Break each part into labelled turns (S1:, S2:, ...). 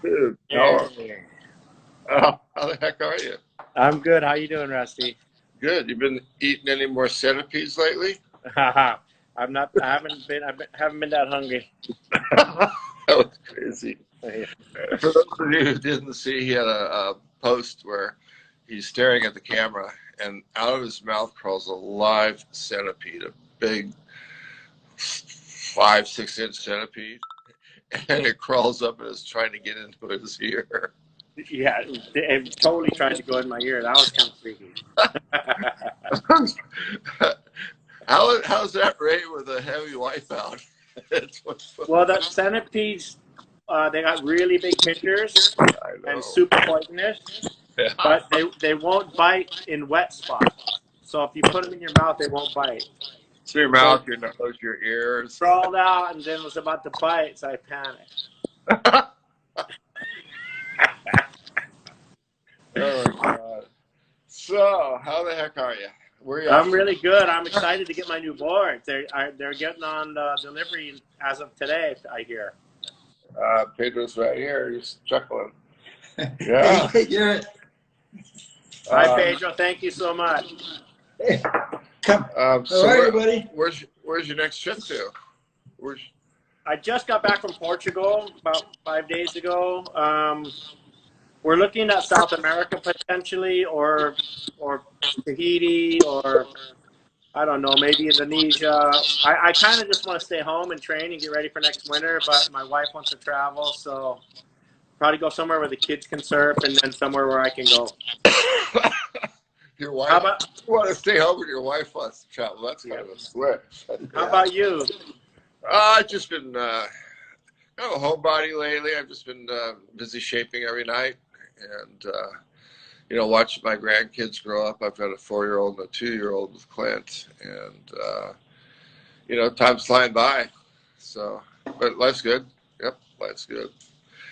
S1: Dude,
S2: Hey.
S1: how the heck are you?
S2: I'm good. How you doing, Rusty?
S1: Good. You been eating any more centipedes lately?
S2: I'm not. Haven't been that hungry.
S1: That was crazy. For those of you who didn't see, he had a post where he's staring at the camera, and out of his mouth crawls a live centipede, a big 5, 6 inch centipede, and it crawls up and is trying to get into his ear.
S2: Yeah, it totally tried to go in my ear. That was kind of freaky.
S1: How's that rate with a heavy wipeout? It's what's
S2: Well, the centipedes, they got really big pincers
S1: I
S2: and
S1: know.
S2: super poisonous,
S1: Yeah.
S2: but they won't bite in wet spots. So if you put them in your mouth, they won't bite.
S1: Through your
S2: So it
S1: mouth, your nose, your ears.
S2: crawled out and then was about to bite, so I panicked.
S1: Oh my God. So, how the heck are you? Where are you
S2: I'm
S1: off to?
S2: really good. I'm excited to get my new boards. They're getting on the delivery as of today. I hear.
S1: Pedro's right here. He's chuckling.
S3: Hey,
S1: Yeah.
S3: hey, Garrett.
S2: Hi,
S1: Uh,
S2: Pedro. Thank you so much.
S3: Hey, come. How
S1: so
S3: are you, buddy?
S1: where's your next trip to? Where's
S2: I just got back from Portugal about 5 days ago. We're looking at South America potentially, or Tahiti, or I don't know, maybe Indonesia. I kind of just want to stay home and train and get ready for next winter, but my wife wants to travel, so probably go somewhere where the kids can surf, and then somewhere where I can go.
S1: your
S2: How
S1: wife?
S2: about
S1: You want to stay home with your wife wants to travel? That's kind
S2: yeah?
S1: of a switch.
S2: How
S1: Yeah.
S2: about you?
S1: I've just been kind of a homebody lately. I've just been busy shaping every night, and watching my grandkids grow up. I've got a 4-year-old and a 2-year-old with Clint, and time's flying by. So, but life's good. Yep, life's good.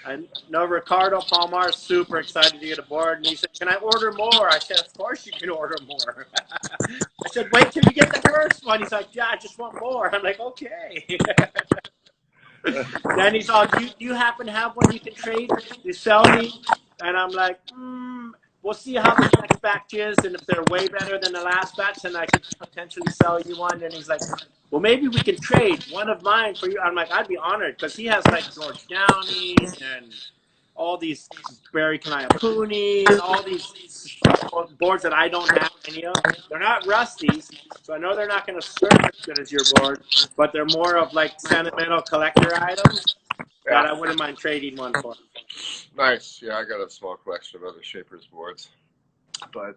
S2: I know Ricardo Palmar is super excited to get aboard, and he said, "Can I order more?" I said, "Of course you can order more." I said, "Wait till you get the first one." He's like, "Yeah, I just want more." I'm like, "Okay." Then he's all, "Do you happen to have one you can trade? You sell me?" And I'm like, "We'll see how this next batch is, and if they're way better than the last batch, then I could potentially sell you one." And he's like, "Well, maybe we can trade one of mine for you." I'm like, "I'd be honored," because he has like George Downey's and all these Barry Kaniapunis and all these boards that I don't have any of. They're not rusties, so I know they're not going to surf as good as your board, but they're more of like sentimental collector items that
S1: Yeah,
S2: I wouldn't mind trading one for.
S1: nice. Yeah, I got a small collection of other shapers boards. But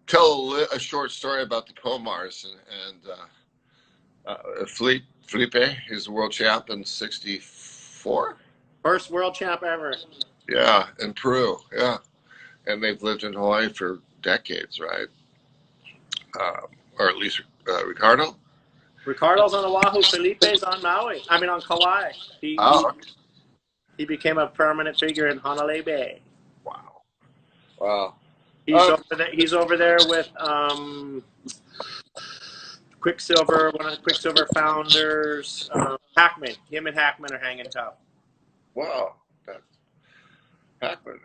S1: tell a short story about the Pomars and Felipe. He's the world champ in '64.
S2: First world champ ever.
S1: Yeah, in Peru. Yeah, and they've lived in Hawaii for decades, right? Or at least Ricardo.
S2: Ricardo's on Oahu. Felipe's on Maui. I mean, on Kauai. He
S1: Oh,
S2: he he became a permanent figure in Honolulu Bay.
S1: wow, wow.
S2: He's
S1: Um,
S2: over there. He's over there with Quicksilver, one of the Quicksilver founders. Hackman. Him and Hackman are hanging tough.
S1: wow, that's Pac-Man.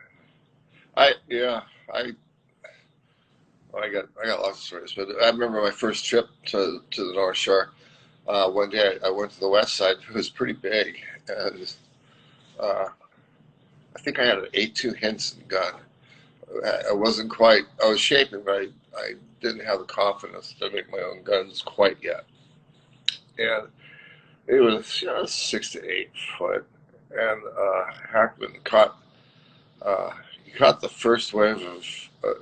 S1: I yeah, I I got lots of stories, but I remember my first trip to the North Shore. One day I went to the west side. It was pretty big, and uh, I think I had an 8.2 Henson gun. I wasn't quite. I was shaping, but I didn't have the confidence to make my own guns quite yet. And it was 6 to 8 foot, and Hackman caught. He caught the first wave of.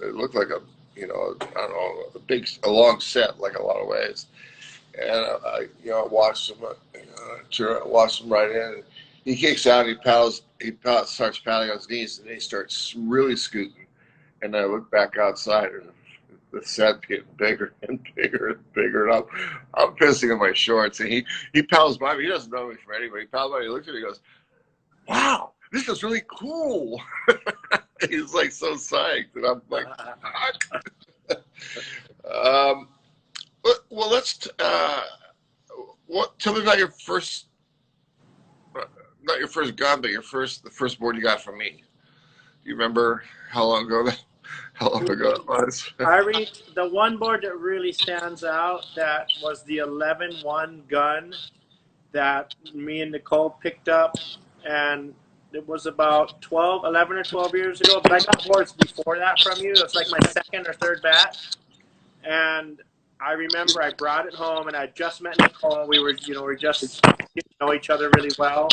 S1: It looked like a I don't know, a long set, like a lot of waves. And watched him, watched him right in. And he kicks out, starts paddling on his knees, and then he starts really scooting. And I look back outside, and the set getting bigger and bigger and bigger. And I'm pissing in my shorts, and he paddles by me. He doesn't know me from anybody. He paddles by me. He looks at me, and he goes, "Wow, this is really cool." He's like so psyched, and I'm like, "Fuck." um, well, let's. What? Tell me about your first. not your first gun, but the first board you got from me. Do you remember how long ago it was?
S2: I reached the one board that really stands out. That was the 11-1 gun that me and Nicole picked up, and it was about 11 or 12 years ago. But I got boards before that from you. It's like my second or third batch, and I remember I brought it home, and I just met Nicole. We were just getting to know each other really well,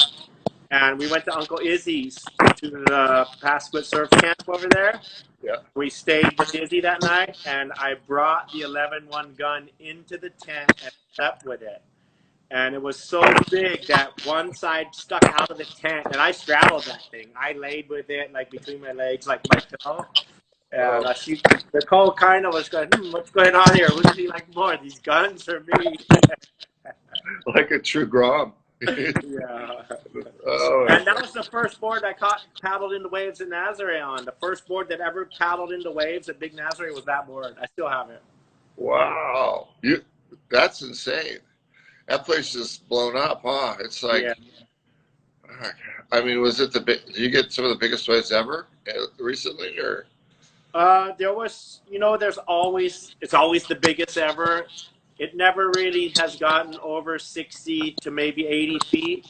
S2: and we went to Uncle Izzy's to the Pasquit Surf Camp over there.
S1: Yeah.
S2: We stayed with Izzy that night, and I brought the 11-1 gun into the tent and slept with it. And it was so big that one side stuck out of the tent, and I straddled that thing. I laid with it like between my legs, like my pillow. And Nicole kind of was going, what's going on here? Who does he like more, these guns or me?
S1: Like a true Grom.
S2: Yeah.
S1: Oh,
S2: And that was the first board I paddled into waves at Nazare on. The first board that ever paddled into waves at Big Nazare was that board. I still have it.
S1: wow. That's insane. That place is blown up, huh? It's like,
S2: Yeah.
S1: I mean, was it did you get some of the biggest waves ever recently, or?
S2: There was, it's always the biggest ever. It never really has gotten over 60 to maybe 80 feet.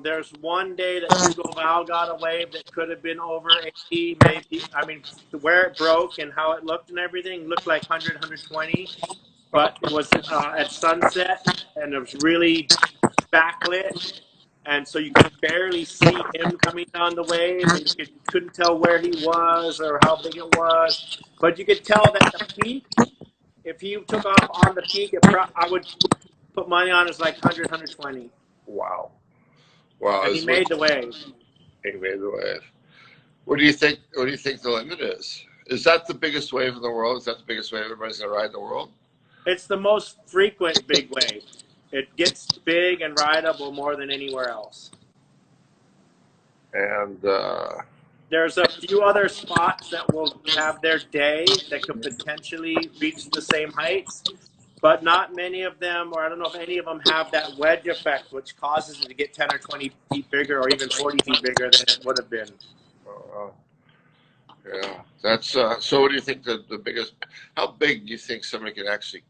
S2: There's one day that Hugo Val got a wave that could have been over 80, maybe. I mean, where it broke and how it looked and everything looked like 100, 120. But it was at sunset, and it was really backlit. And so you could barely see him coming down the wave, and you couldn't tell where he was or how big it was. But you could tell that the peak, if he took off on the peak, I would put money on it's like 100, 120.
S1: Wow. Wow.
S2: And he made the wave.
S1: He made the wave. What do you think the limit is? Is that the biggest wave in the world? Is that the biggest wave everybody's going to ride in the world?
S2: It's the most frequent big wave. It gets big and rideable more than anywhere else.
S1: And
S2: there's a few other spots that will have their day that could potentially reach the same heights, but not many of them, or I don't know if any of them have that wedge effect, which causes it to get 10 or 20 feet bigger or even 40 feet bigger than it would have been.
S1: Yeah, that's so. What do you think the biggest? How big do you think somebody can actually,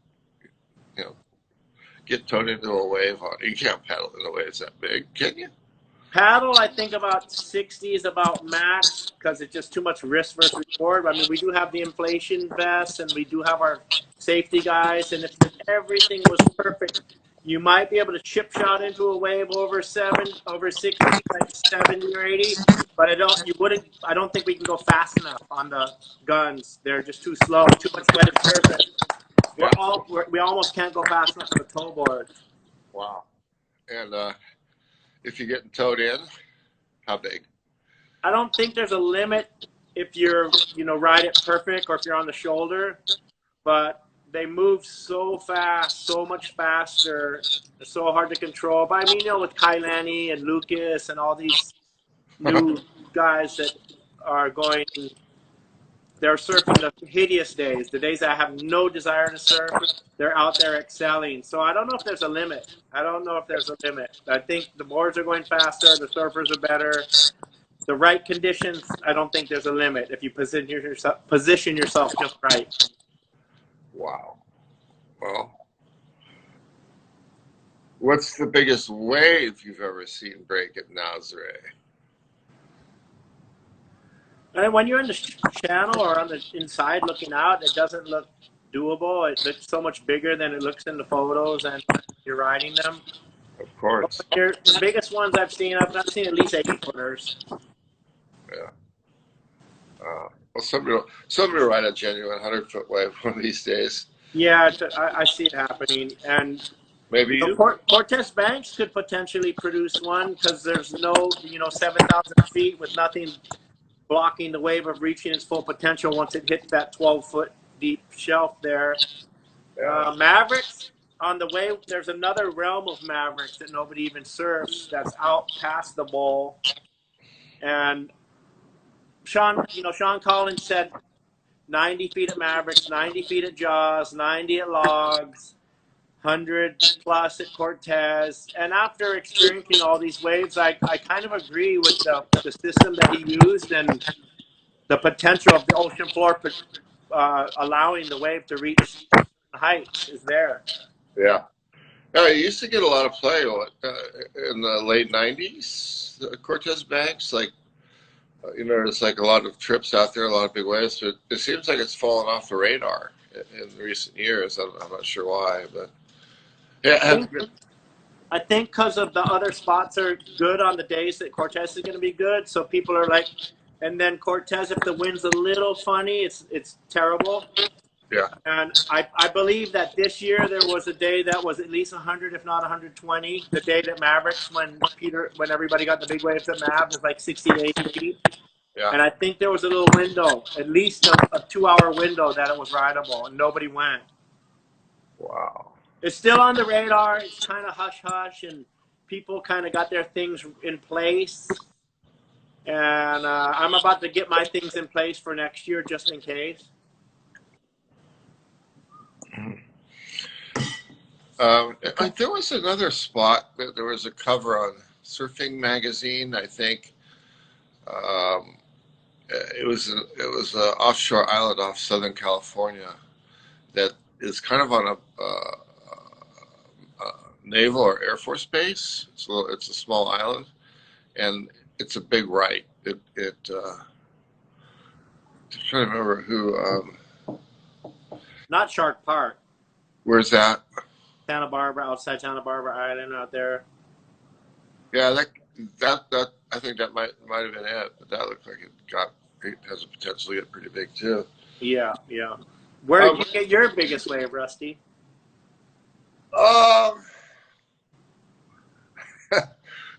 S1: get towed into a wave on? You can't paddle in a wave that big, can you?
S2: Paddle, I think about 60 is about max because it's just too much risk versus reward. I mean, we do have the inflation vests and we do have our safety guys, and if everything was perfect, you might be able to chip shot into a wave over 60, like 70 or 80. But I don't think we can go fast enough on the guns. They're just too slow, too much wetted surface. We almost can't go fast enough on the tow board.
S1: Wow. And if you're getting towed in, how big?
S2: I don't think there's a limit if you're, ride it perfect or if you're on the shoulder, but they move so fast, so much faster. They're so hard to control. But I mean, with Kailani and Lucas and all these new guys that are going, they're surfing the hideous days, the days that I have no desire to surf. They're out there excelling. So I don't know if there's a limit. I think the boards are going faster. The surfers are better. The right conditions, I don't think there's a limit if you position yourself just right.
S1: Wow. Well, what's the biggest wave you've ever seen break at Nazare?
S2: And when you're in the channel or on the inside looking out, it doesn't look doable. It looks so much bigger than it looks in the photos and you're riding them.
S1: Of course.
S2: The biggest ones I've seen at least 80-footers.
S1: Yeah. Well, somebody will ride a genuine 100-foot wave one of these days.
S2: Yeah, I see it happening. And
S1: maybe you.
S2: Cortez Banks could potentially produce one because there's no, 7,000 feet with nothing blocking the wave of reaching its full potential once it hits that 12-foot deep shelf there.
S1: Yeah.
S2: Mavericks, on the wave, there's another realm of Mavericks that nobody even surfs that's out past the bowl. And Sean Collins said 90 feet at Mavericks, 90 feet at Jaws, 90 at Logs. 100 plus at Cortez. And after experiencing all these waves, I kind of agree with the system that he used and the potential of the ocean floor allowing the wave to reach heights is there.
S1: Yeah. Yeah, I used to get a lot of play in the late 90s, Cortez Banks. Like, there's like a lot of trips out there, a lot of big waves, but it seems like it's fallen off the radar in recent years. I'm not sure why, but yeah.
S2: I think because of the other spots are good on the days that Cortez is going to be good, so people are like, and then Cortez, if the wind's a little funny, it's terrible.
S1: Yeah.
S2: And I believe that this year there was a day that was at least 100, if not 120. The day that Mavericks, when everybody got the big waves at Mav, was like 68 feet.
S1: Yeah.
S2: And I think there was a little window, at least a 2-hour window that it was rideable, and nobody went.
S1: Wow.
S2: It's still on the radar. It's kind of hush-hush, and people kind of got their things in place. And I'm about to get my things in place for next year just in case.
S1: There was another spot that there was a cover on Surfing Magazine, I think. It was an offshore island off Southern California that is kind of on a naval or Air Force base. It's a small island, and it's a big right. I'm trying to remember who.
S2: Not Shark Park.
S1: Where's that?
S2: Santa Barbara, outside Santa Barbara Island out there.
S1: Yeah, that I think that might have been it, but that looked like it has a potential to get pretty big too.
S2: Yeah. Where did you get your biggest wave, Rusty?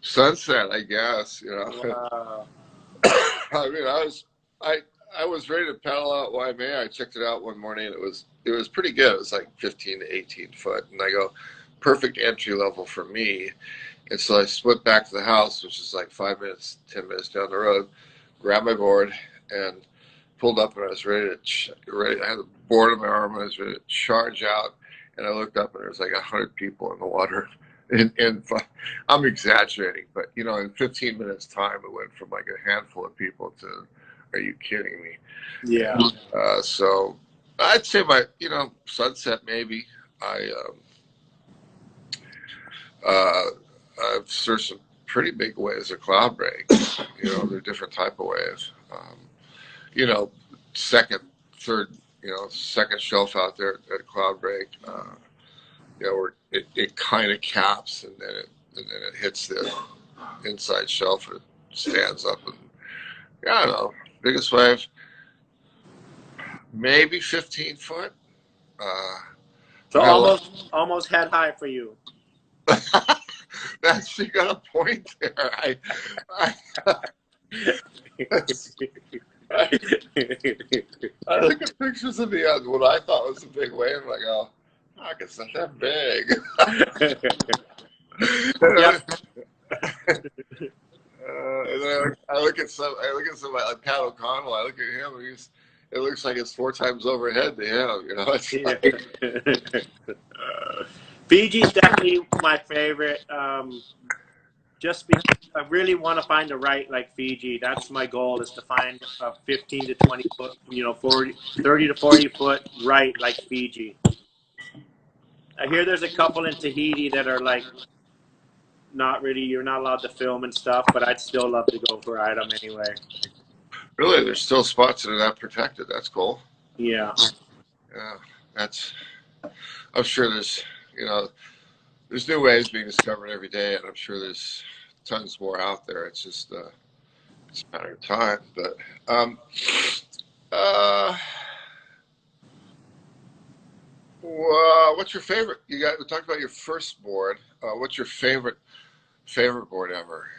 S1: Sunset, I guess.
S2: Wow.
S1: I mean, I was ready to paddle out Waimea. I checked it out one morning, and it was pretty good. It was like 15 to 18 foot, and I go, perfect entry level for me. And so I split back to the house, which is like 5 minutes, 10 minutes down the road, grabbed my board, and pulled up, and I was ready. I had the board on my arm, and I was ready to charge out. And I looked up, and there was like 100 people in the water. And I'm exaggerating, but in 15 minutes time, it went from like a handful of people to, are you kidding me?
S2: Yeah.
S1: So I'd say Sunset maybe. I've surfed some pretty big waves at Cloud Break. They're different type of waves. Second, third, second shelf out there at Cloud Break. Where it kind of caps and then it hits the inside shelf and it stands up and I don't know. Biggest wave, maybe 15 foot.
S2: So almost head high for you.
S1: That's, you got a point there. I look at pictures of what I thought was a big wave, and I go, it's not that big. And then I look at somebody like Pat O'Connell. I look at him, and it looks like it's 4 times overhead to him. It's like,
S2: Fiji's definitely my favorite. Just because I really want to find a right like Fiji. That's my goal, is to find a 15 to 20 foot, 30 to 40 foot right like Fiji. I hear there's a couple in Tahiti that are like not really, you're not allowed to film and stuff, but I'd still love to go for item anyway.
S1: Really, there's still spots that are not protected. That's cool.
S2: Yeah.
S1: Yeah, I'm sure there's new waves being discovered every day, and I'm sure there's tons more out there. It's just it's a matter of time. But what's your favorite? We talked about your first board. What's your favorite board ever?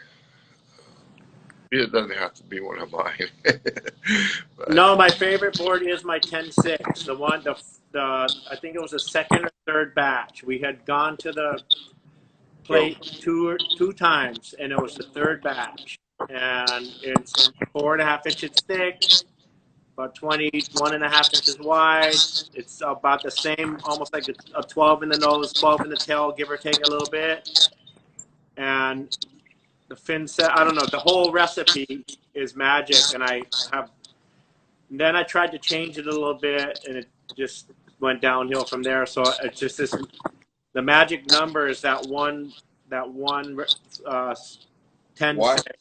S1: It doesn't have to be one of mine.
S2: No, my favorite board is my 10-6. The one, I think it was the second or third batch. We had gone to the plate two times, and it was the third batch. And it's 4.5 inches thick. about 21.5 inches wide. It's about the same, almost like a 12 in the nose, 12 in the tail, give or take a little bit. And the fin set, I don't know, the whole recipe is magic. And then I tried to change it a little bit, and it just went downhill from there. So it's just the magic number is that one 10
S1: Why?
S2: stick.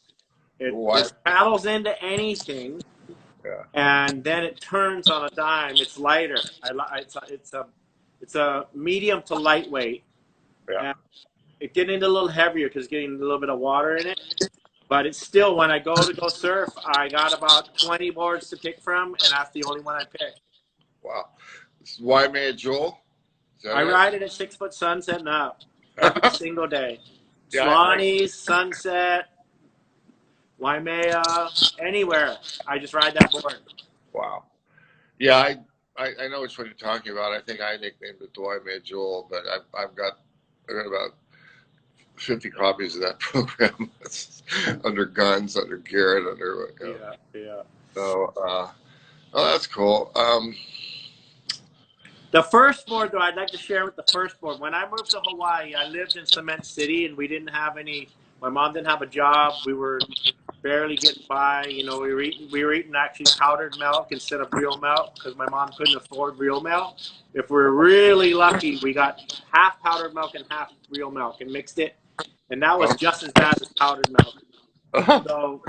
S2: It
S1: Why?
S2: paddles into anything.
S1: Yeah.
S2: And then it turns on a dime. It's lighter. It's a medium to lightweight.
S1: Yeah.
S2: And it getting a little heavier because getting a little bit of water in it. But it's still, when I go surf, I got about 20 boards to pick from, and that's the only one I pick.
S1: Wow. This is Waimea Joel.
S2: I ride it at 6 foot sunset and up every single day.
S1: Yeah,
S2: Swannies, Sunset, Waimea, anywhere. I just ride that board.
S1: Wow. Yeah, I know which one you're talking about. I think I nicknamed it the Waimea Joel, but I've got about 50 copies of that program. It's under guns, under Garrett, under
S2: Yeah.
S1: So, oh, that's cool.
S2: The first board, though, I'd like to share with the first board. When I moved to Hawaii, I lived in Cement City, and we didn't have any. My mom didn't have a job. We were barely getting by. You know, we were eating actually powdered milk instead of real milk because my mom couldn't afford real milk. If we were really lucky, we got half powdered milk and half real milk and mixed it, and that was just as bad as powdered milk. So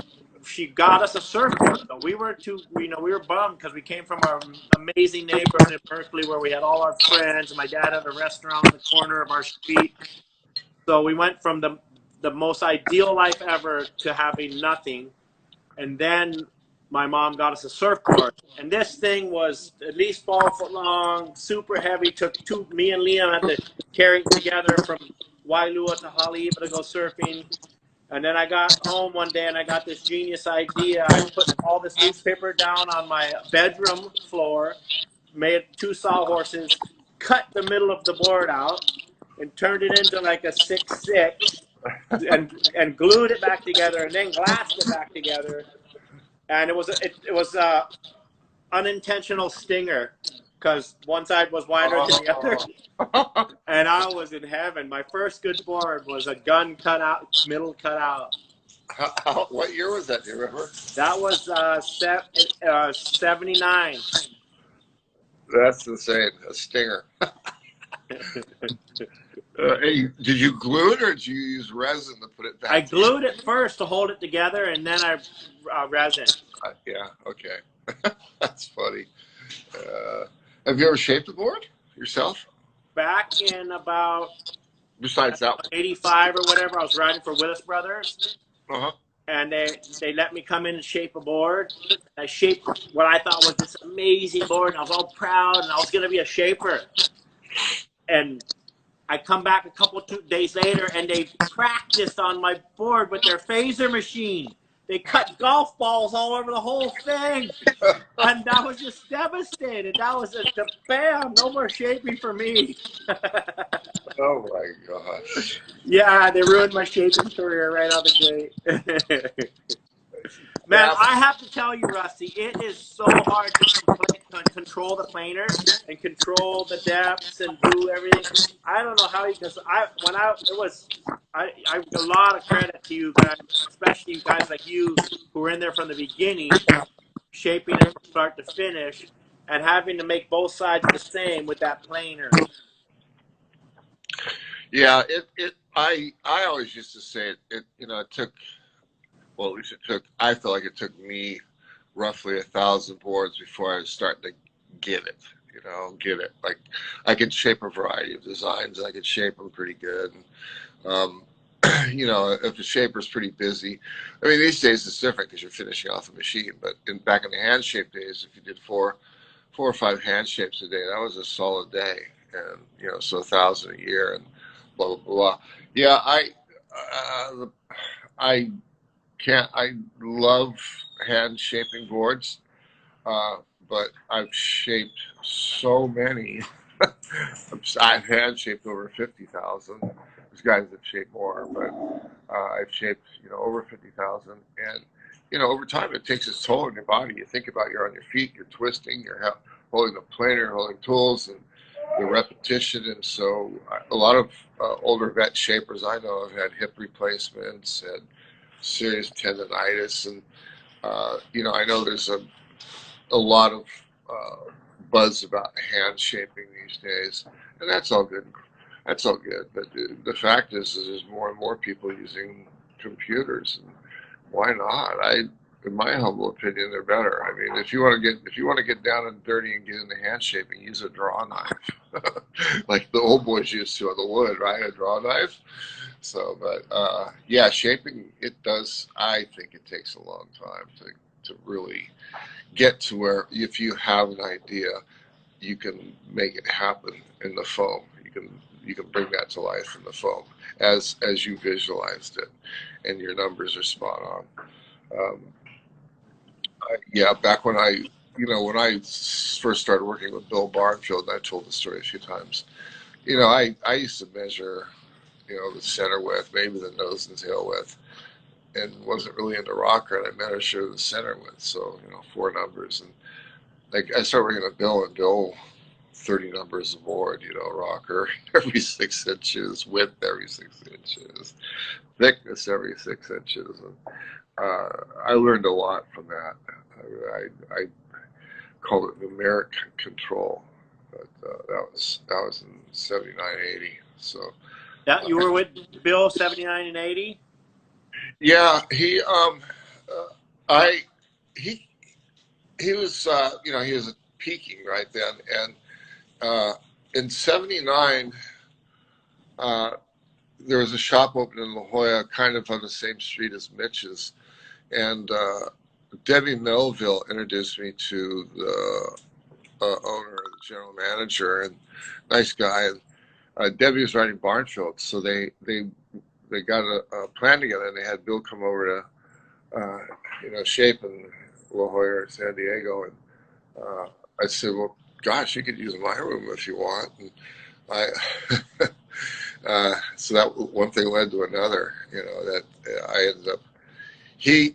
S2: she got us a surfboard. So we were bummed because we came from our amazing neighborhood in Berkeley where we had all our friends, and my dad had a restaurant on the corner of our street. So we went from the most ideal life ever to having nothing. And then my mom got us a surfboard. And this thing was at least 12 foot long, super heavy. Me and Liam had to carry it together from Wailua to Haleiwa to go surfing. And then I got home one day and I got this genius idea. I put all this newspaper down on my bedroom floor, made 2 sawhorses, cut the middle of the board out, and turned it into like a 6'6", and glued it back together, and then glassed it back together. And it was a unintentional stinger because one side was wider than the other. And I was in heaven. My first good board was a gun cut out, middle cut out.
S1: What year was that? Do you remember?
S2: That was 79.
S1: That's insane. A stinger. Hey, did you glue it or did you use resin to put it back?
S2: I glued it first to hold it together, and then I resin.
S1: Yeah, okay. That's funny. Have you ever shaped a board yourself?
S2: Back in about
S1: Besides that one?
S2: 85 or whatever, I was riding for Willis Brothers.
S1: Uh-huh.
S2: And they let me come in and shape a board. I shaped what I thought was this amazing board, and I was all proud, and I was going to be a shaper. And I come back a couple 2 days later, and they practiced on my board with their phaser machine. They cut golf balls all over the whole thing. And that was just devastated. That was just bam, no more shaping for me.
S1: Oh my gosh.
S2: Yeah, they ruined my shaping career right out the gate. Man, I have to tell you, Rusty, it is so hard to control the planer and control the depths and do everything. I don't know how because I a lot of credit to you guys, especially guys like you who were in there from the beginning, shaping it from start to finish, and having to make both sides the same with that planer.
S1: Yeah, I always used to say it took, well, at least I feel like it took me roughly 1,000 boards before I was starting to get it. Like I could shape a variety of designs. I could shape them pretty good. If the shaper's pretty busy, I mean, these days it's different because you're finishing off a machine. But back in the hand shape days, if you did four or five hand shapes a day, that was a solid day. And so 1,000 a year and blah blah blah. Yeah, I love hand shaping boards, but I've shaped so many. I've hand shaped over 50,000. There's guys that shape more, but I've shaped over 50,000, and over time it takes its toll on your body. You think about you're on your feet, you're twisting, you're holding the planer, holding tools, and the repetition. And so a lot of older vet shapers I know have had hip replacements and serious tendonitis. And, I know there's a lot of buzz about hand shaping these days, and that's all good. That's all good. But the fact is there's more and more people using computers, and why not? In my humble opinion, they're better. I mean, if you want to get down and dirty and get into hand shaping, use a draw knife, like the old boys used to on the wood, right? A draw knife. So, but yeah, shaping it does. I think it takes a long time to really get to where if you have an idea, you can make it happen in the foam. You can bring that to life in the foam as you visualized it, and your numbers are spot on. Yeah, back when when I first started working with Bill Barnfield, and I told the story a few times. I used to measure, the center width, maybe the nose and tail width, and wasn't really into rocker, and I measured the center width, so 4 numbers, and like I started working with Bill, and Bill 30 numbers of board, rocker every 6 inches, width every 6 inches, thickness every 6 inches, and I learned a lot from that. I call it numeric control, but that was in 79, 80. So
S2: Yeah, you were with Bill 79 and 80.
S1: yeah, he he was he was peaking right then, and in 79 there was a shop open in La Jolla, kind of on the same street as Mitch's, and Debbie Melville introduced me to the owner, the general manager, and nice guy. And Debbie was writing Barnfield, so they got a plan together, and they had Bill come over to shape in La Jolla or San Diego. And I said, well, gosh, you could use my room if you want. And so that one thing led to another. That I ended up.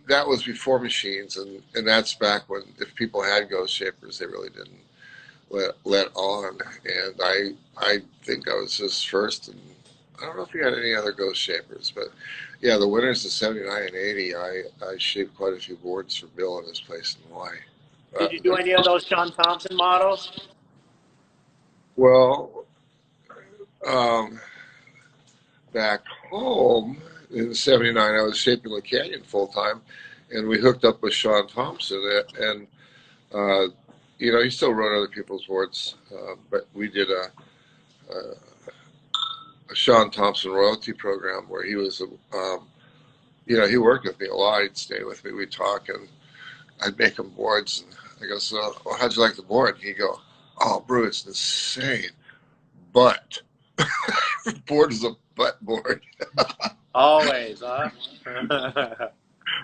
S1: That was before machines, and that's back when if people had ghost shapers, they really didn't let on. And I think I was his first, and I don't know if he had any other ghost shapers, but yeah, the winners of 79 and 80, I shaped quite a few boards for Bill in his place in Hawaii.
S2: Did you do any of those Sean Thompson models?
S1: Well, back home in 79, I was shaping the Canyon full time, and we hooked up with Sean Thompson, and he still wrote other people's boards, but we did a Sean Thompson royalty program where he was, he worked with me a lot. He'd stay with me, we'd talk, and I'd make him boards. And I go, so, well, how'd you like the board? And he'd go, oh, Brew, it's insane, but board is a butt board.
S2: Always, huh?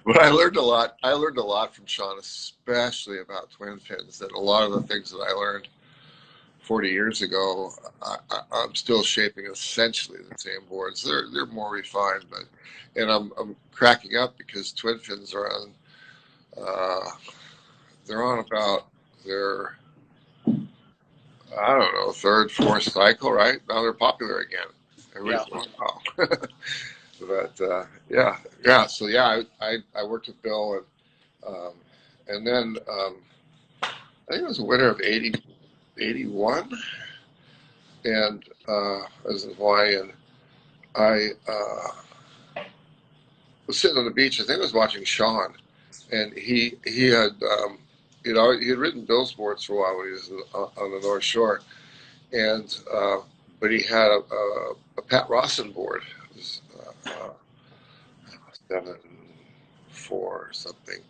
S1: But I learned a lot. I learned a lot from Sean, especially about twin fins. That a lot of the things that I learned 40 years ago, I'm still shaping essentially the same boards. They're more refined, and I'm cracking up because twin fins are on. They're on about their, I don't know, 3rd, 4th cycle, right? Now they're popular again. Everybody's going, wow. But yeah. So yeah, I worked with Bill, and then I think it was the winter of 81, and I was in Hawaii, and I was sitting on the beach. I think I was watching Sean, and he had he had written Bill's boards for a while when he was on the North Shore, and but he had a Pat Rawson board. It was 7.4 or something,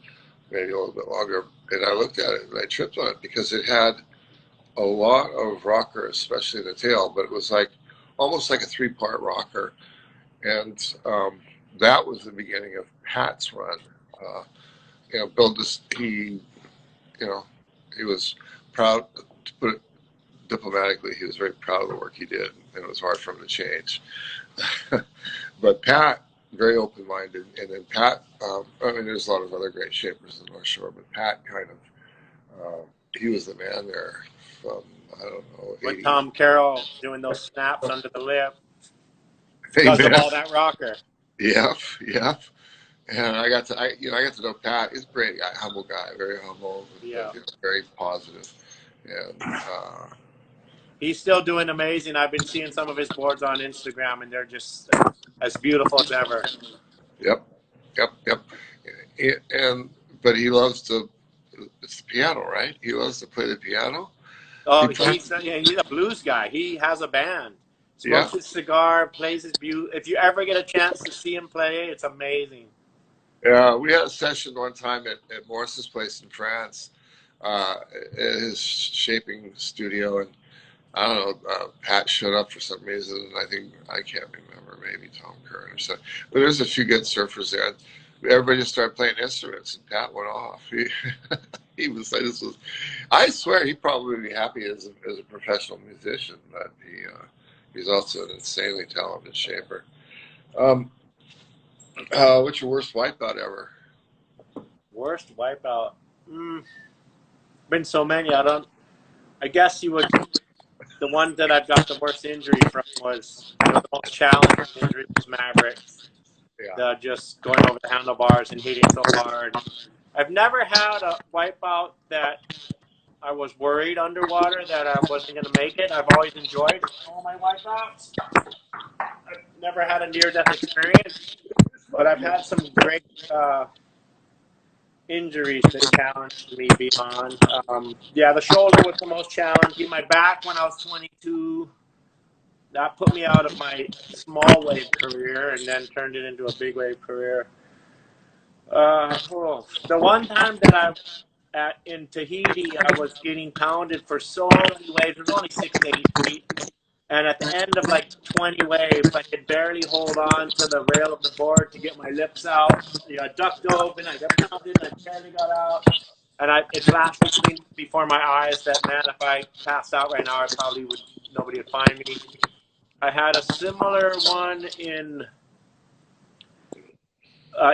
S1: maybe a little bit longer. And I looked at it and I tripped on it because it had a lot of rocker, especially in the tail, but it was almost like a 3-part rocker. And that was the beginning of Pat's run. Bill he was proud, to put it diplomatically, he was very proud of the work he did, and it was hard for him to change. But Pat very open-minded. And then Pat, I mean, there's a lot of other great shapers in the North Shore, but Pat kind of, he was the man there from, I don't know,
S2: With
S1: 80.
S2: Tom Carroll doing those snaps under the lip because of
S1: Amen.
S2: all that rocker.
S1: Yep, yep. And I got to know Pat. He's a great guy, humble guy, very humble,
S2: Yeah.
S1: but very positive. And
S2: he's still doing amazing. I've been seeing some of his boards on Instagram, and they're just as beautiful as ever.
S1: yep. And but he loves to. It's the piano, right? He loves to play the piano.
S2: Oh, he's a blues guy. He has a band. Smokes his cigar, plays his If you ever get a chance to see him play, it's amazing.
S1: Yeah, we had a session one time at Morris's place in France, at his shaping studio, and I don't know, Pat showed up for some reason, and I can't remember, maybe Tom Curran or something. But there's a few good surfers there. Everybody just started playing instruments, and Pat went off. He was, I swear, he'd probably be happy as a professional musician, but he's also an insanely talented shaper. What's your worst wipeout ever?
S2: Worst wipeout? Been so many. I guess you would. The one that I've got the worst injury from was the most challenging injury was Maverick.
S1: Yeah.
S2: Just going over the handlebars and hitting so hard. I've never had a wipeout that I was worried underwater that I wasn't going to make it. I've always enjoyed all my wipeouts. I've never had a near-death experience, but I've had some great injuries that challenged me beyond. The shoulder was the most challenging. My back when I was 22, that put me out of my small wave career and then turned it into a big wave career. The one time that in Tahiti, I was getting pounded for so many waves. It was only 6 to 8 feet. And at the end of like 20 waves, I could barely hold on to the rail of the board to get my lips out. I ducked over and I got pounded and I barely got out. And it flashed before my eyes that, man, if I passed out right now, nobody would find me. I had a similar one in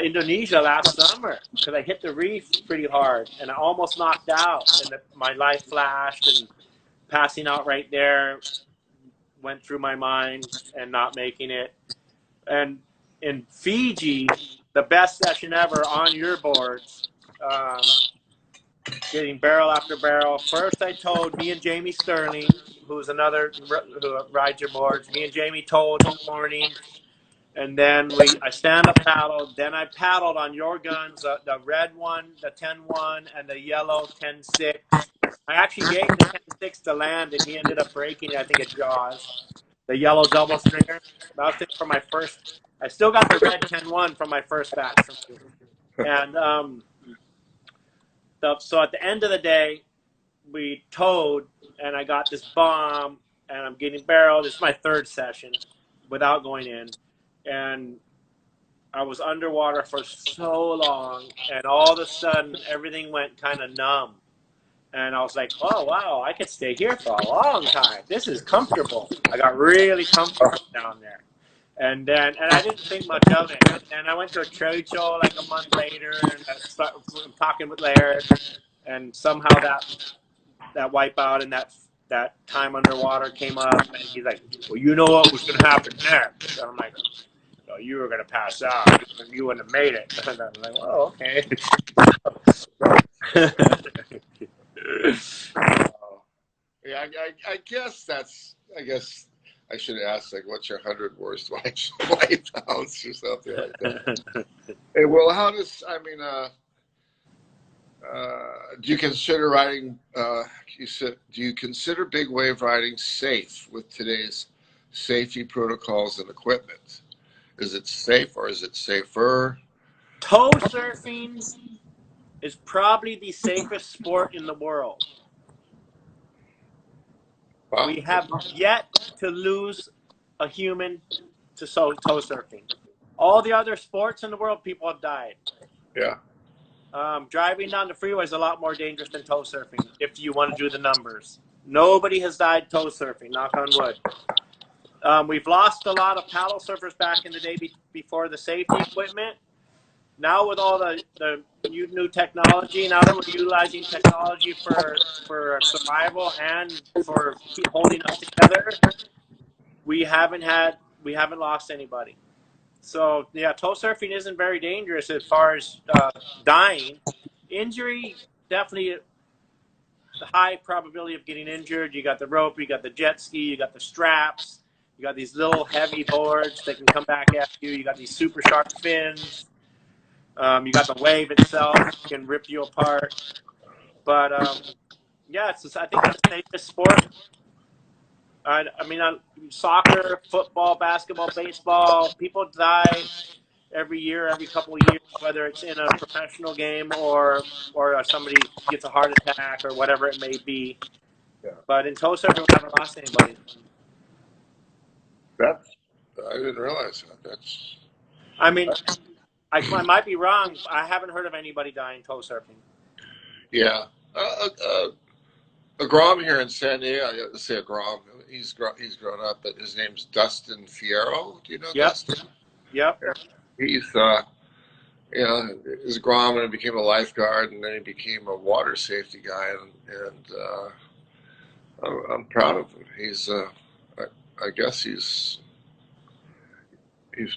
S2: Indonesia last summer because I hit the reef pretty hard and I almost knocked out. And my life flashed and passing out right there went through my mind and not making it. And in Fiji, the best session ever on your boards, getting barrel after barrel. First, I towed me and Jamie Sterling, who's another who rides your boards. Me and Jamie towed in the morning. And then I stand-up paddled. Then I paddled on your guns, the red one, the 10-1, and the yellow 10-6. I actually gave the 10-6 to land, and he ended up breaking it, I think, at Jaws. The yellow double stringer. That was it for my first. I still got the red 10-1 from my first batch from you. And so at the end of the day, we towed, and I got this bomb, and I'm getting barreled. It's my third session without going in. And I was underwater for so long, and all of a sudden, everything went kind of numb. And I was like, oh, wow, I could stay here for a long time. This is comfortable. I got really comfortable down there. And I didn't think much of it. And I went to a trade show like a month later, and I started talking with Laird, and somehow that wipeout and that time underwater came up, and he's like, well, you know what was going to happen next? And I'm like, oh, you were going to pass out. You wouldn't have made it. And I'm like, oh, okay.
S1: Yeah, I guess I should ask, like, what's your 100 worst wipeouts or something like that. Hey, well, do you consider riding, do you consider big wave riding safe with today's safety protocols and equipment? Is it safe or is it safer?
S2: Tow surfing is probably the safest sport in the world. Wow. We have yet to lose a human to tow surfing. All the other sports in the world, people have died.
S1: Yeah.
S2: Driving down the freeway is a lot more dangerous than tow surfing if you want to do the numbers. Nobody has died tow surfing, knock on wood. We've lost a lot of paddle surfers back in the day before the safety equipment. Now with all the new technology, now that we're utilizing technology for survival and for holding us together, we haven't lost anybody. So yeah, toe surfing isn't very dangerous as far as dying. Injury, definitely the high probability of getting injured. You got the rope, you got the jet ski, you got the straps, you got these little heavy boards that can come back at you. You got these super sharp fins. You got the wave itself can rip you apart. But yeah, I think it's the safest sport. I mean, soccer, football, basketball, baseball, people die every year, every couple of years, whether it's in a professional game or somebody gets a heart attack or whatever it may be.
S1: Yeah.
S2: But in toe surfing, we haven't lost anybody.
S1: I didn't realize that. That's.
S2: I mean, I might be wrong. I haven't heard of anybody dying toe surfing.
S1: Yeah. A Grom here in San Diego. I have to say a Grom. He's grown up, but his name's Dustin Fierro. Do you know Dustin?
S2: Yep.
S1: He's he's a Grom and became a lifeguard, and then he became a water safety guy, and I'm proud of him. He's I guess he's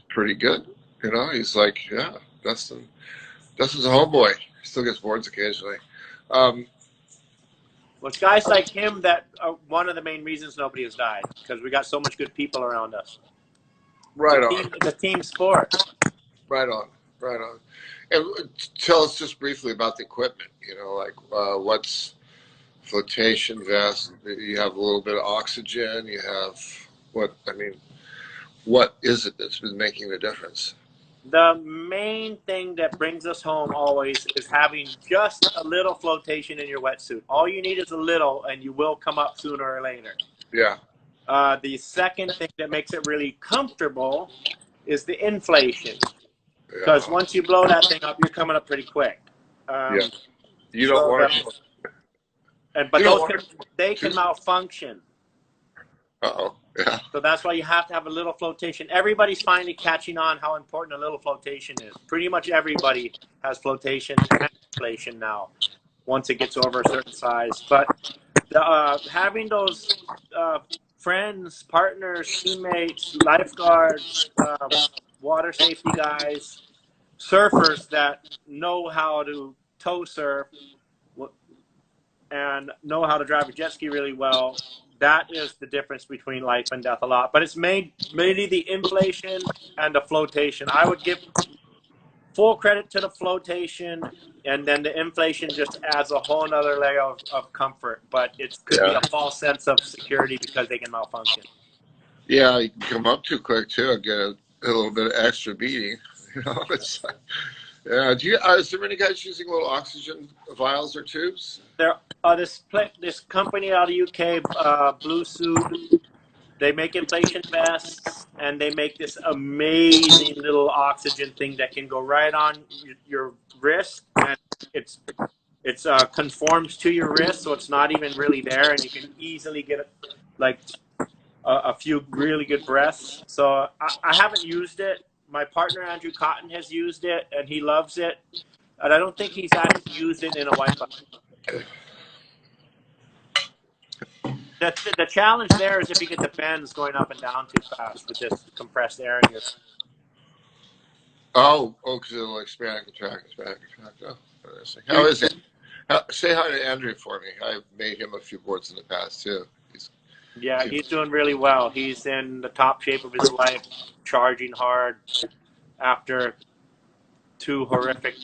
S1: pretty good. You know, he's like, yeah, Dustin's a homeboy. He still gets boards occasionally.
S2: Well, it's guys like him that are one of the main reasons nobody has died, because we got so much good people around us.
S1: Right on.
S2: The team sport.
S1: Right on. And tell us just briefly about the equipment. You know, like what's flotation vest? You have a little bit of oxygen. You have what is it that's been making the difference?
S2: The main thing that brings us home always is having just a little flotation in your wetsuit. All you need is a little, and you will come up sooner or later.
S1: Yeah.
S2: The second thing that makes it really comfortable is the inflation. Because once you blow that thing up, you're coming up pretty quick.
S1: Yeah. You don't want to.
S2: But those can malfunction.
S1: Uh-oh. Yeah.
S2: So that's why you have to have a little flotation. Everybody's finally catching on how important a little flotation is. Pretty much everybody has flotation and inflation now, once it gets over a certain size. But having those friends, partners, teammates, lifeguards, water safety guys, surfers that know how to tow surf and know how to drive a jet ski really well, that is the difference between life and death a lot. But it's mainly the inflation and the flotation. I would give full credit to the flotation, and then the inflation just adds a whole other layer of comfort. But it could be a false sense of security because they can malfunction.
S1: Yeah, you can come up too quick too and get a little bit of extra beating. You know, it's like, yeah. Is there many guys using little oxygen vials or tubes?
S2: There, this company out of UK, Blue Suit, they make inflation vests, and they make this amazing little oxygen thing that can go right on your wrist, and it's conforms to your wrist, so it's not even really there, and you can easily get like a few really good breaths. So I haven't used it. My partner Andrew Cotton has used it, and he loves it. And I don't think he's actually used it in a wipeout. The challenge there is if you get the bends going up and down too fast with this compressed air in your.
S1: Oh, because it'll expand and contract. Oh, interesting. How is it? Say hi to Andrew for me. I've made him a few boards in the past too.
S2: He's doing really well. He's in the top shape of his life, charging hard after 2 horrific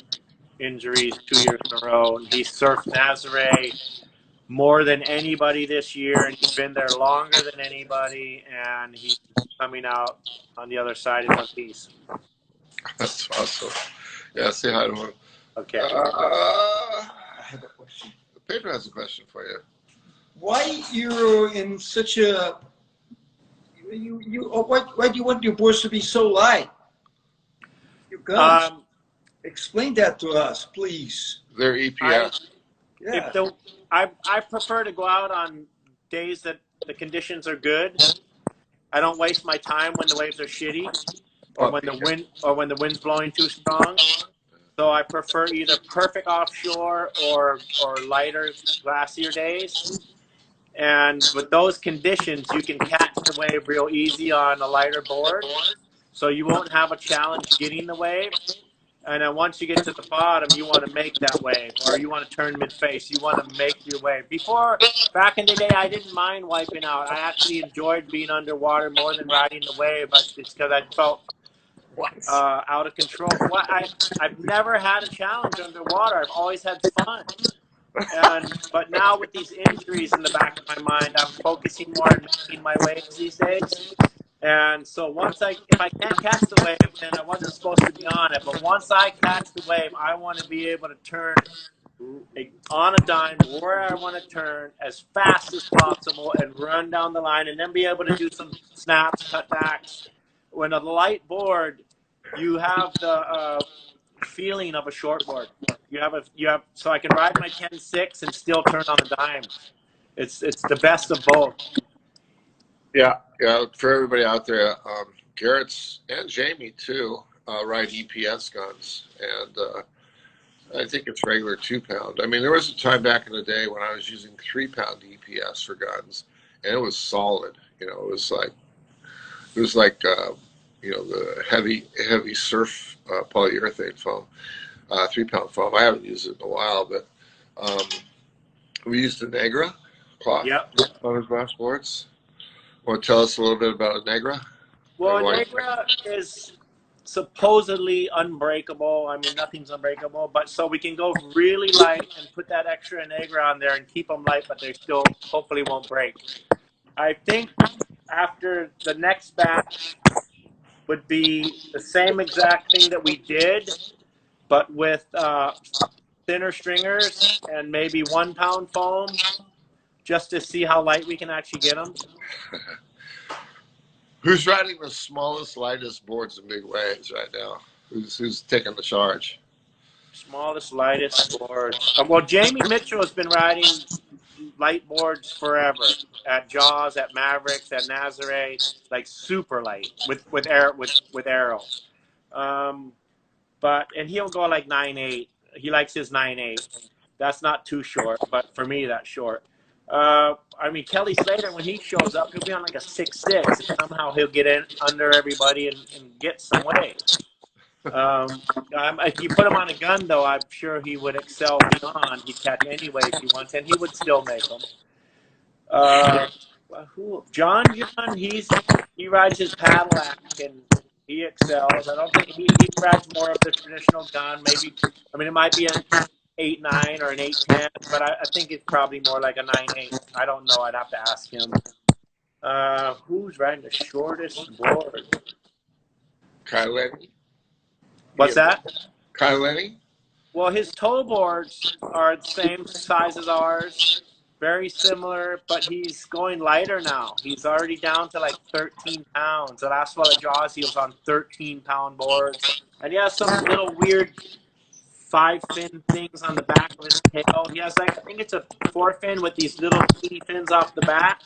S2: injuries 2 years in a row. And he surfed Nazare more than anybody this year, and he's been there longer than anybody, and he's coming out on the other side in one piece.
S1: That's awesome. Yeah, say hi to him.
S2: Okay.
S3: I have a question.
S1: The paper has a question for you.
S3: Why you're in such a why do you want your boards to be so light? Your guns. Explain that to us, please.
S1: They're EPS.
S2: I prefer to go out on days that the conditions are good, I don't waste my time when the waves are shitty, or
S1: Oh,
S2: when the wind's blowing too strong. So I prefer either perfect offshore or lighter, glassier days. And with those conditions, you can catch the wave real easy on a lighter board. So you won't have a challenge getting the wave. And then once you get to the bottom, you want to make that wave, or you want to turn mid-face. You want to make your wave. Before, back in the day, I didn't mind wiping out. I actually enjoyed being underwater more than riding the wave. It's because I felt
S1: what?
S2: out of control. I've never had a challenge underwater. I've always had fun. But now with these injuries in the back of my mind, I'm focusing more on making my waves these days. And so if I can't catch the wave, then I wasn't supposed to be on it. But once I catch the wave, I want to be able to turn on a dime where I want to turn as fast as possible and run down the line, and then be able to do some snaps, cutbacks. When a light board, you have the feeling of a shortboard. So I can ride my 10-6 and still turn on a dime. It's the best of both.
S1: Yeah, yeah. For everybody out there, Garrett's and Jamie too ride EPS guns, and I think it's regular 2-pound. I mean, there was a time back in the day when I was using 3-pound EPS for guns, and it was solid. You know, it was like you know, the heavy surf polyurethane foam, 3-pound foam. I haven't used it in a while, but we used a Negra cloth
S2: Yep.
S1: on his glass boards. Want to tell us a little bit about a Negra?
S2: Well, a Negra is supposedly unbreakable. I mean, nothing's unbreakable, but so we can go really light and put that extra Negra on there and keep them light, but they still hopefully won't break. I think after the next batch would be the same exact thing that we did, but with thinner stringers and maybe 1-pound foam, just to see how light we can actually get them.
S1: Who's riding the smallest, lightest boards in big waves right now? Who's taking the charge?
S2: Smallest, lightest boards. Well, Jamie Mitchell has been riding light boards forever. At Jaws, at Mavericks, at Nazare, like super light with arrow. And he'll go like 9.8. He likes his 9.8. That's not too short, but for me that's short. I mean, Kelly Slater, when he shows up, he'll be on like a 6.6, and somehow he'll get in under everybody and get some waves. If you put him on a gun, though, I'm sure he would excel beyond. He'd catch any wave he wants, and he would still make them. John, he rides his paddle act, and he excels. I don't think he rides more of the traditional gun. Maybe, I mean, it might be an 8.9 or an 8.10, but I think it's probably more like a 9.8. I don't know. I'd have to ask him. Who's riding the shortest board?
S1: Kyle Lenny.
S2: What's that?
S1: Kyle Lenny.
S2: Well, his toe boards are the same size as ours, very similar, but he's going lighter now. He's already down to like 13 pounds. The last one at Jaws, he was on 13-pound boards. And he has some little weird 5-fin things on the back of his tail. He has like, I think it's a 4-fin with these little teeny fins off the back.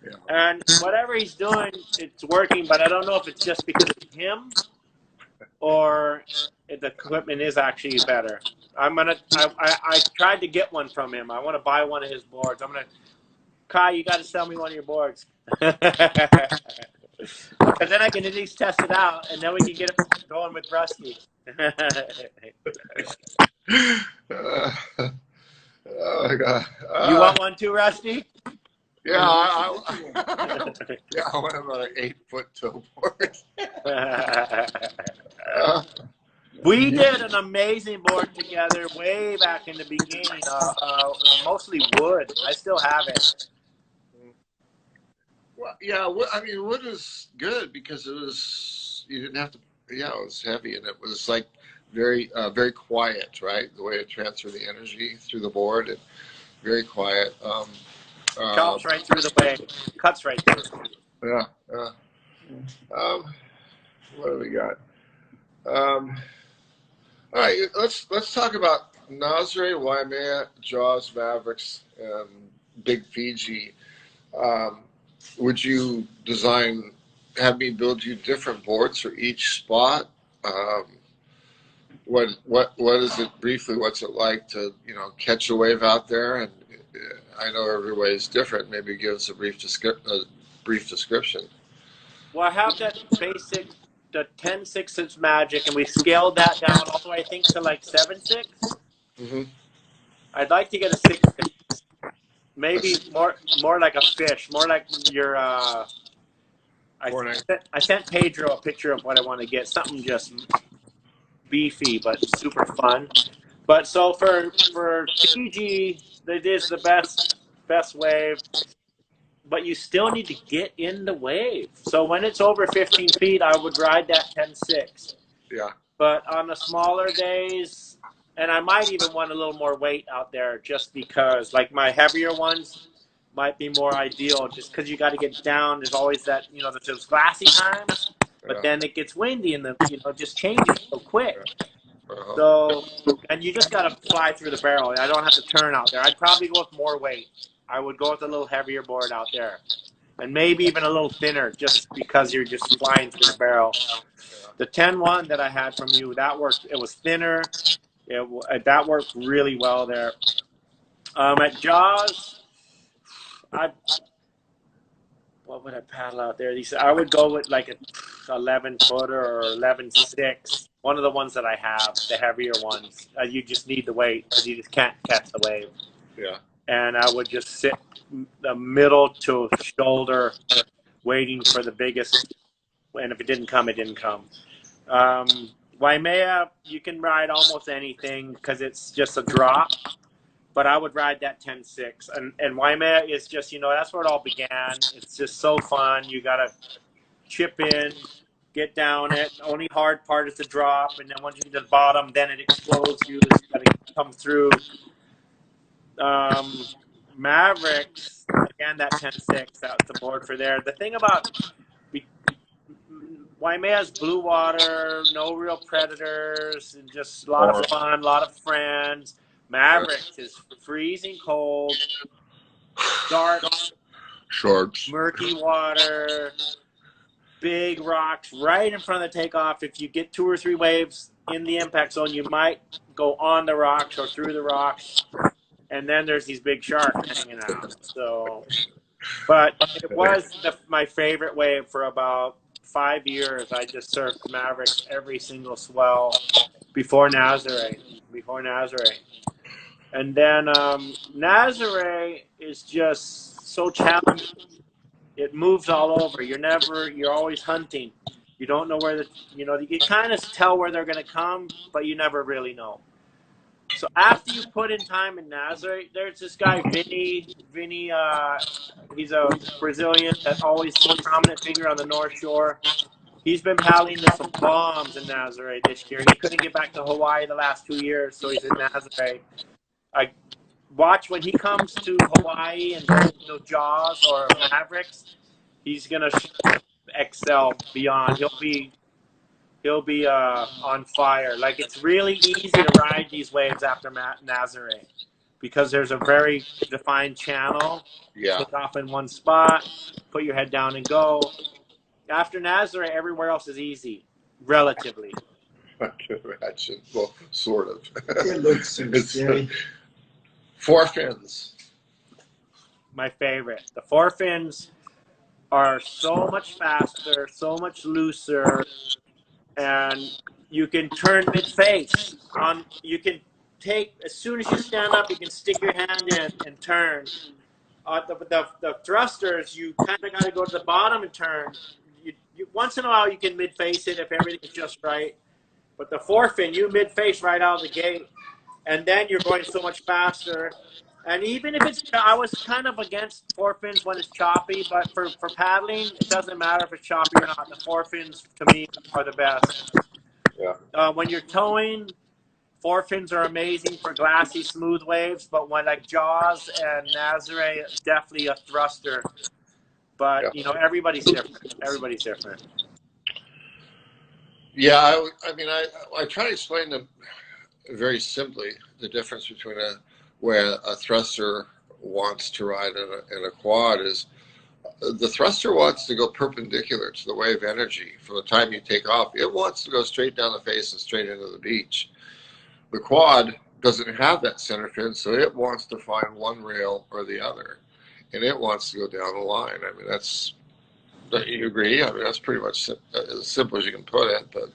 S1: Yeah.
S2: And whatever he's doing, it's working, but I don't know if it's just because of him or the equipment is actually better. I tried to get one from him. I want to buy one of his boards. Kai, you got to sell me one of your boards. Because then I can at least test it out, and then we can get it going with Rusty.
S1: Oh my God!
S2: You want one too, Rusty?
S1: Yeah, I want about an 8-foot toe board.
S2: We did an amazing board together way back in the beginning. Mostly wood. I still have it.
S1: Well, yeah, I mean, wood is good because you didn't have to. Yeah, it was heavy and it was like very quiet, right? The way it transferred the energy through the board and very quiet.
S2: Chops right through the wave. Cuts right through.
S1: Yeah. What do we got? All right, let's talk about Nazare, Waimea, Jaws, Mavericks, and Big Fiji. would you have me build you different boards for each spot? Um, what is it briefly? What's it like to catch a wave out there? And I know every way is different. Maybe give us a brief description.
S2: Well, I have that basic, the 10/6 magic, and we scaled that down all the way, I think, to like 7/6.
S1: Mm-hmm.
S2: I'd like to get a 6/6, maybe more like a fish, more like your. I sent Pedro a picture of what I want to get, something just beefy but super fun. But so for Fiji, it is the best wave, but you still need to get in the wave. So when it's over 15 feet, I would ride that 10/6.
S1: Yeah.
S2: But on the smaller days, and I might even want a little more weight out there, just because, like my heavier ones might be more ideal, just because you got to get down. There's always that, there's those glassy times, but then it gets windy and it just changes so quick.
S1: Uh-huh.
S2: So, and you just got to fly through the barrel. I don't have to turn out there. I'd probably go with more weight. I would go with a little heavier board out there, and maybe even a little thinner, just because you're just flying through the barrel. The 10-1 that I had from you, that worked. It was thinner. That worked really well there. At Jaws, what would I paddle out there? I would go with like a 11-footer or 11/6. One of the ones that I have, the heavier ones. You just need the weight because you just can't catch the wave.
S1: Yeah.
S2: And I would just sit the middle to shoulder, waiting for the biggest. And if it didn't come, it didn't come. Waimea, you can ride almost anything because it's just a drop. But I would ride that 10/6. And Waimea is just, that's where it all began. It's just so fun. You got to chip in, get down it. The only hard part is the drop. And then once you get to the bottom, then it explodes you. You got to come through. Mavericks, again, that 10/6, that's the board for there. The thing about Waimea's blue water, no real predators, and just a lot of fun, a lot of friends. Mavericks is freezing cold, dark,
S1: sharks,
S2: murky water, big rocks right in front of the takeoff. If you get 2 or 3 waves in the impact zone, you might go on the rocks or through the rocks. And then there's these big sharks hanging out. So, but it was my favorite wave for about 5 years. I just surfed Mavericks every single swell before Nazare. And then Nazare is just so challenging. It moves all over. You're always hunting. You don't know where you kind of tell where they're going to come, but you never really know. So after you put in time in Nazare, there's this guy, Vinny, he's a Brazilian that always a prominent figure on the North Shore. He's been paddling some bombs in Nazare this year. He couldn't get back to Hawaii the last 2 years, so he's in Nazare. I watch when he comes to Hawaii and goes to Jaws or Mavericks, he's going to excel beyond. He'll be on fire. Like, it's really easy to ride these waves after Nazare because there's a very defined channel.
S1: Yeah.
S2: Take off in one spot, put your head down and go. After Nazare, everywhere else is easy, relatively.
S1: I can imagine. Well, sort of.
S3: It looks so scary.
S1: 4 fins.
S2: My favorite. The 4 fins are so much faster, so much looser, and you can turn mid-face. You can take, as soon as you stand up, you can stick your hand in and turn. The thrusters, you kind of got to go to the bottom and turn. Once in a while, you can mid-face it if everything's just right. But the 4-fin, you mid-face right out of the gate, and then you're going so much faster. And even if I was kind of against 4-fins when it's choppy, but for paddling, it doesn't matter if it's choppy or not. The 4-fins, to me, are the best.
S1: Yeah.
S2: When you're towing, 4-fins are amazing for glassy, smooth waves, but when like Jaws and Nazare, definitely a thruster. But, everybody's different. Everybody's different.
S1: Yeah, I try to explain them very simply, the difference between where a thruster wants to ride in a quad is the thruster wants to go perpendicular to the wave energy from the time you take off. It wants to go straight down the face and straight into the beach. The quad doesn't have that center fin, so it wants to find one rail or the other, and it wants to go down the line. I mean, you agree? I mean, that's pretty much as simple as you can put it. But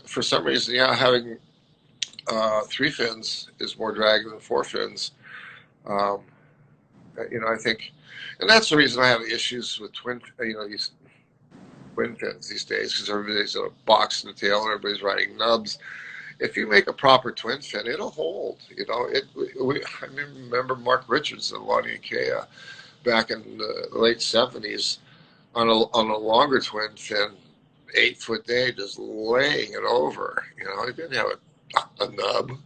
S1: for some reason, yeah, having 3 fins is more drag than 4 fins. I think, and that's the reason I have issues with these twin fins these days, because everybody's in a box in the tail and everybody's riding nubs. If you make a proper twin fin, it'll hold. I remember Mark Richards and Lonnie Ikea back in the late '70s on a longer twin fin, 8-foot day, just laying it over. He didn't have a nub.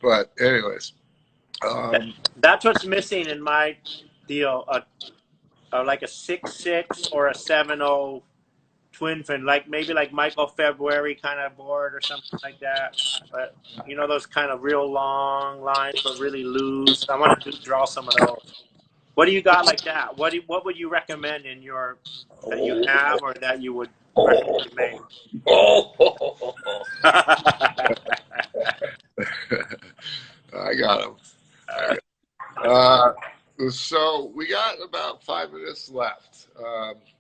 S1: But anyways,
S2: that's what's missing in my deal. Like a 6.6 or a 7.0 twin fin, maybe like Michael February kind of board or something like that. But those kind of real long lines but really loose. I want to draw some of those. What do you got like that? What would you recommend in your that you have or that you would recommend make?
S1: I got him. So we got about 5 minutes left.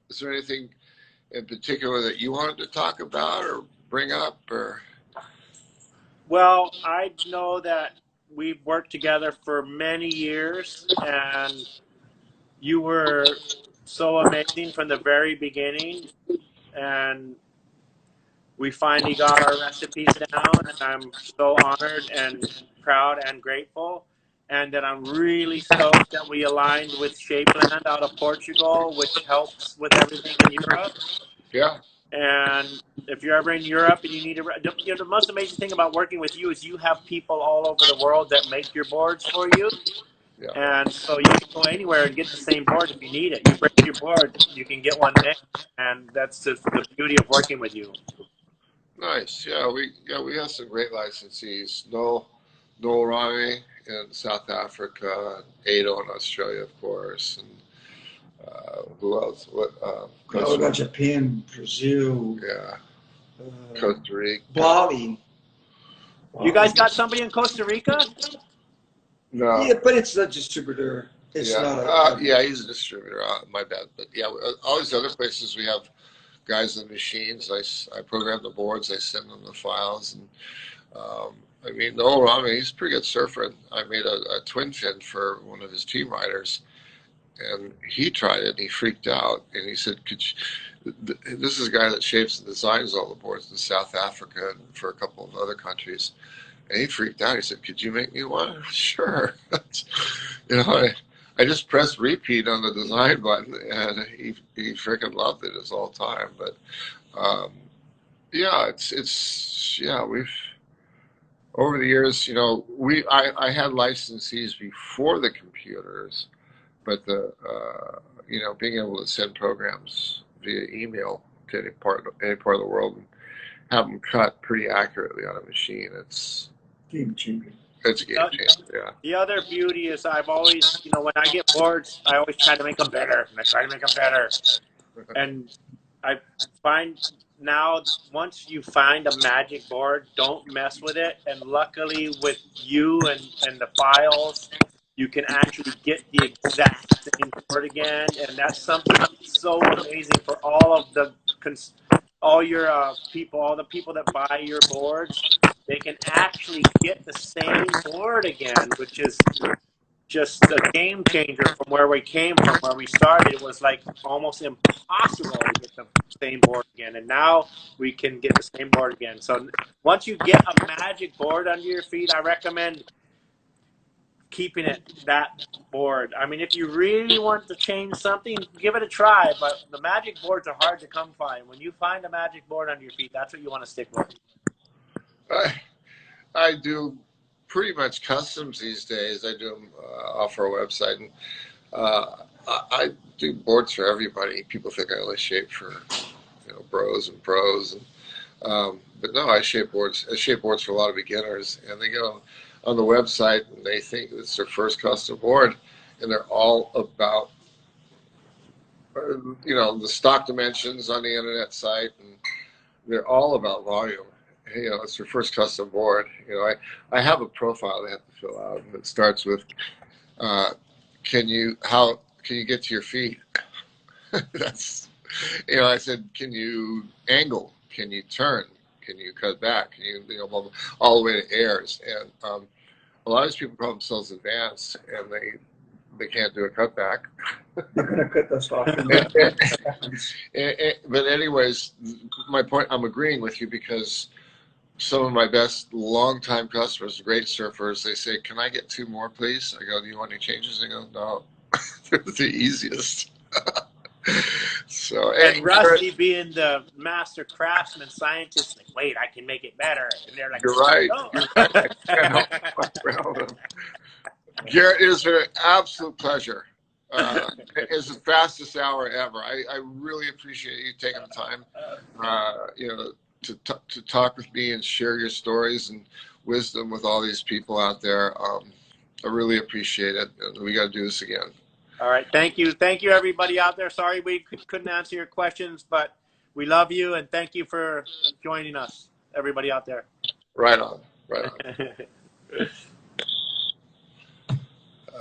S1: Is there anything in particular that you wanted to talk about or bring up?
S2: Well, I know that we've worked together for many years, and you were so amazing from the very beginning, and we finally got our recipes down, and I'm so honored and proud and grateful. And that I'm really stoked that we aligned with Shapeland out of Portugal, which helps with everything in Europe.
S1: Yeah.
S2: And if you're ever in Europe and you need the most amazing thing about working with you is you have people all over the world that make your boards for you. Yeah. And so you can go anywhere and get the same board if you need it. You break your board, you can get one made. And that's just the beauty of working with you.
S1: Nice. Yeah, we have some great licensees. Noel Rami in South Africa, Ado in Australia, of course, and who else?
S3: We got Japan, Brazil.
S1: Yeah. Costa Rica.
S3: Bali.
S2: You guys got somebody in Costa Rica?
S1: No.
S3: Yeah, but it's a distributor. It's not
S1: yeah, he's a distributor. My bad. But yeah, all these other places we have guys in the machines. I program the boards. I send them the files, and Noel Rami, he's a pretty good surfer. And I made a twin fin for one of his team riders, and he tried it and he freaked out. And he said, this is a guy that shapes and designs all the boards in South Africa and for a couple of other countries. And he freaked out. He said, could you make me one? Sure. I just pressed repeat on the design button, and he freaking loved it his whole time. But we've over the years, I had licensees before the computers, but being able to send programs via email to any part of the world and have them cut pretty accurately on a machine, it's
S3: game changer.
S1: It's a game changer, yeah.
S2: The other beauty is I've always, when I get boards, I always try to make them better. And I try to make them better. And I find now, once you find a magic board, don't mess with it. And luckily with you and the files, you can actually get the exact same board again. And that's something so amazing for all of the people that buy your boards. They can actually get the same board again, which is just a game changer from where we came from, where we started. It was like almost impossible to get the same board again. And now we can get the same board again. So once you get a magic board under your feet, I recommend keeping that board. I mean, if you really want to change something, give it a try. But the magic boards are hard to come find. When you find a magic board under your feet, that's what you want to stick with.
S1: I do pretty much customs these days. I do them off our website, and I do boards for everybody. People think I only shape for bros and pros, but no, I shape boards. I shape boards for a lot of beginners, and they get on the website and they think it's their first custom board, and they're all about the stock dimensions on the internet site, and they're all about volume. It's your first custom board. I have a profile they have to fill out, and it starts with, how can you get to your feet? That's, I said, can you angle? Can you turn? Can you cut back? Can you, all the way to airs? And a lot of these people call themselves advanced, and they can't do a cutback.
S3: You're going to cut this off.
S1: But anyways, my point, I'm agreeing with you, because some of my best longtime customers, great surfers, they say, "Can I get 2 more, please?" I go, "Do you want any changes?" They go, "No." They're the easiest. So,
S2: and Rusty being the master craftsman scientist, like, wait, I can make it better. And they're like,
S1: you're right.
S2: "No."
S1: You're right. I can't help but around them. Garrett, it has been an absolute pleasure. It's the fastest hour ever. I really appreciate you taking the time, to talk with me and share your stories and wisdom with all these people out there. I really appreciate it. We got to do this again.
S2: All right. Thank you. Thank you, everybody out there. Sorry we couldn't answer your questions, but we love you, and thank you for joining us, everybody out there.
S1: Right on. Right on.